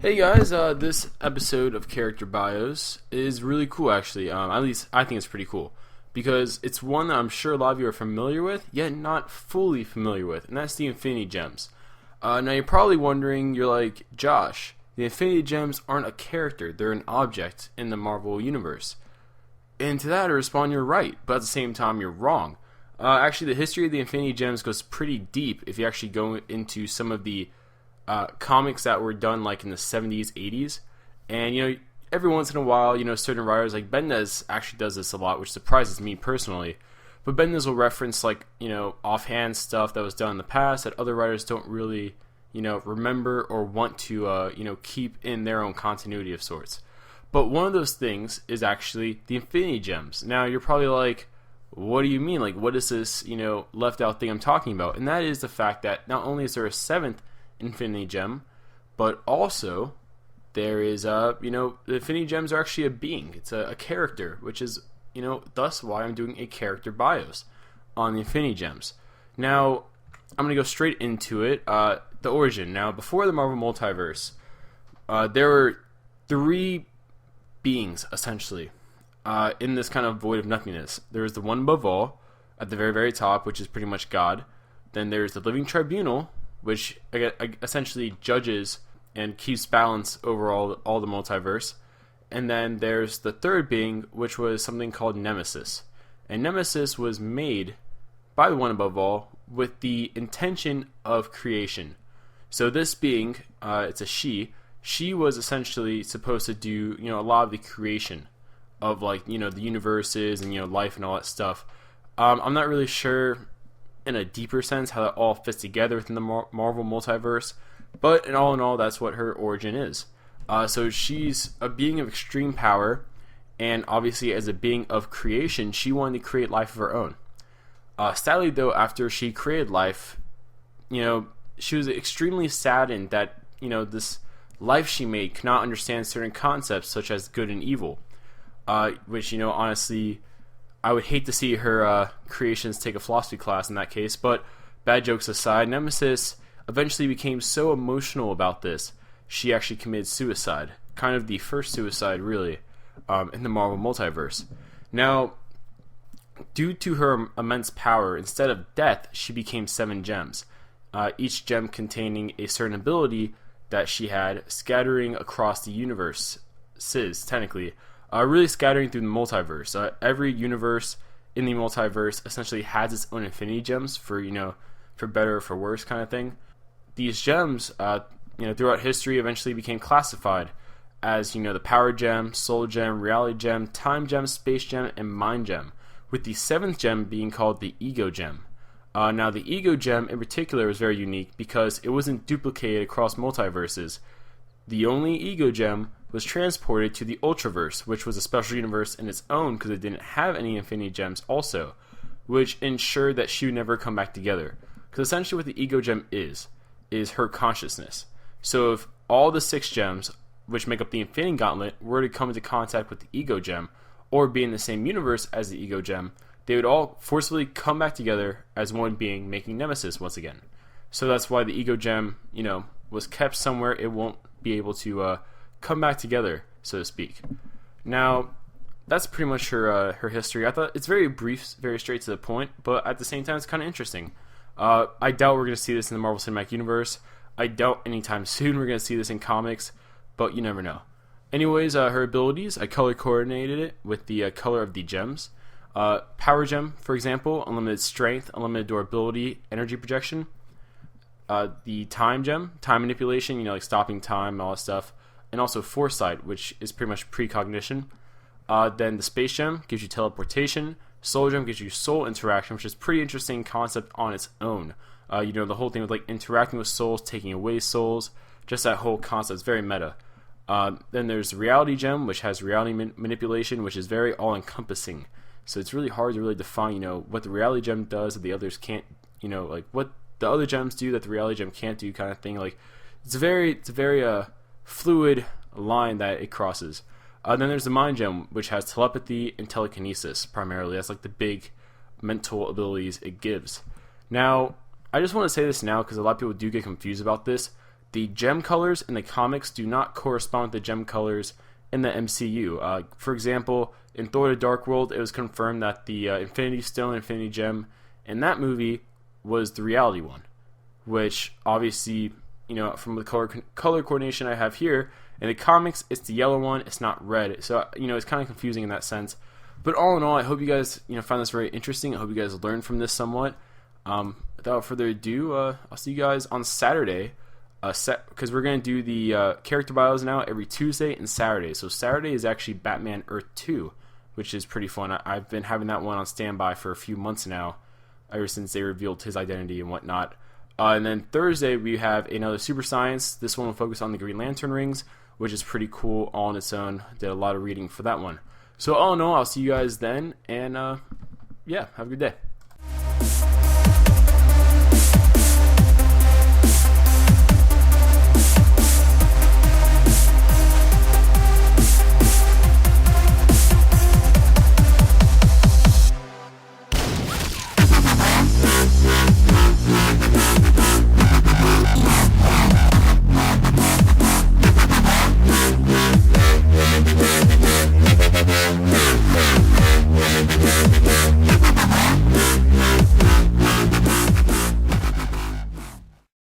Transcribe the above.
Hey guys, this episode of Character Bios is really cool actually. At least I think it's pretty cool because it's one that I'm sure a lot of you are familiar with, yet not fully familiar with, and that's the Infinity Gems. Now you're probably wondering, you're like, Josh, the Infinity Gems aren't a character, they're an object in the Marvel Universe. And to that I respond, you're right, but at the same time you're wrong. Actually, the history of the Infinity Gems goes pretty deep if you actually go into some of the comics that were done like in the 70s, 80s, and every once in a while, certain writers like Bendis actually does this a lot, which surprises me personally. But Bendis will reference like offhand stuff that was done in the past that other writers don't really remember or want to keep in their own continuity of sorts. But one of those things is actually the Infinity Gems. Now you're probably like, what do you mean? Like, what is this left out thing I'm talking about? And that is the fact that not only is there a seventh Infinity Gem, but also there is the Infinity Gems are actually a being. It's a character, which is thus why I'm doing a character bios on the Infinity Gems. Now I'm gonna go straight into it. The origin. Now, before the Marvel Multiverse, there were three beings essentially in this kind of void of nothingness. There was the one above all at the very, very top, which is pretty much God. Then there's the Living Tribunal, which essentially judges and keeps balance over all the multiverse. And then there's the third being, which was something called Nemesis. And Nemesis was made by the one above all with the intention of creation. So this being, it's a she was essentially supposed to do a lot of the creation of the universes and life and all that stuff. I'm not really sure in a deeper sense how that all fits together within the Marvel multiverse, but in all, that's what her origin is. So she's a being of extreme power, and obviously as a being of creation, she wanted to create life of her own. Sadly though, after she created life, she was extremely saddened that this life she made could not understand certain concepts such as good and evil, which honestly, I would hate to see her creations take a philosophy class in that case, but bad jokes aside, Nemesis eventually became so emotional about this, she actually committed suicide. Kind of the first suicide, really, in the Marvel Multiverse. Now, due to her immense power, instead of death, she became 7 gems. Each gem containing a certain ability that she had, scattering across the universes, technically. Really scattering through the multiverse. Every universe in the multiverse essentially has its own Infinity Gems for better or for worse kind of thing. These gems, throughout history, eventually became classified as the Power Gem, Soul Gem, Reality Gem, Time Gem, Space Gem, and Mind Gem, with the 7th gem being called the Ego Gem. Now, the Ego Gem in particular is very unique because it wasn't duplicated across multiverses. The only Ego Gem was transported to the Ultraverse, which was a special universe in its own because it didn't have any Infinity Gems also, which ensured that she would never come back together. Because essentially what the Ego Gem is her consciousness. So if all the 6 gems, which make up the Infinity Gauntlet, were to come into contact with the Ego Gem, or be in the same universe as the Ego Gem, they would all forcibly come back together as one being, making Nemesis once again. So that's why the Ego Gem, was kept somewhere it won't be able to come back together, so to speak. Now, that's pretty much her history. I thought it's very brief, very straight to the point, but at the same time, it's kind of interesting. I doubt we're going to see this in the Marvel Cinematic Universe. I doubt anytime soon we're going to see this in comics, but you never know. Anyways, her abilities, I color coordinated it with the color of the gems. Power Gem, for example, unlimited strength, unlimited durability, energy projection. The Time Gem, time manipulation, like stopping time and all that stuff. And also Foresight, which is pretty much precognition. Then the Space Gem gives you teleportation. Soul Gem gives you soul interaction, which is a pretty interesting concept on its own. The whole thing with interacting with souls, taking away souls, just that whole concept is very meta. Then there's the Reality Gem, which has reality manipulation, which is very all-encompassing. So it's really hard to really define, what the Reality Gem does that the others can't, what the other gems do that the Reality Gem can't do, kind of thing. It's a very fluid line that it crosses. Then there's the Mind Gem, which has telepathy and telekinesis primarily. That's the big mental abilities it gives. Now, I just want to say this now because a lot of people do get confused about this. the gem colors in the comics do not correspond with the gem colors in the MCU. For example, in Thor: The Dark World, it was confirmed that the Infinity Stone, Infinity Gem in that movie was the reality one, which obviously, from the color coordination I have here, in the comics, it's the yellow one, it's not red. So, it's kind of confusing in that sense. But all in all, I hope you guys, found this very interesting. I hope you guys learned from this somewhat. Without further ado, I'll see you guys on Saturday. Because we're going to do the character bios now every Tuesday and Saturday. So Saturday is actually Batman Earth 2, which is pretty fun. I've been having that one on standby for a few months now, ever since they revealed his identity and whatnot. And then Thursday we have another Super Science. This one will focus on the Green Lantern rings, which is pretty cool all on its own. Did a lot of reading for that one. So all in all, I'll see you guys then, and yeah, have a good day.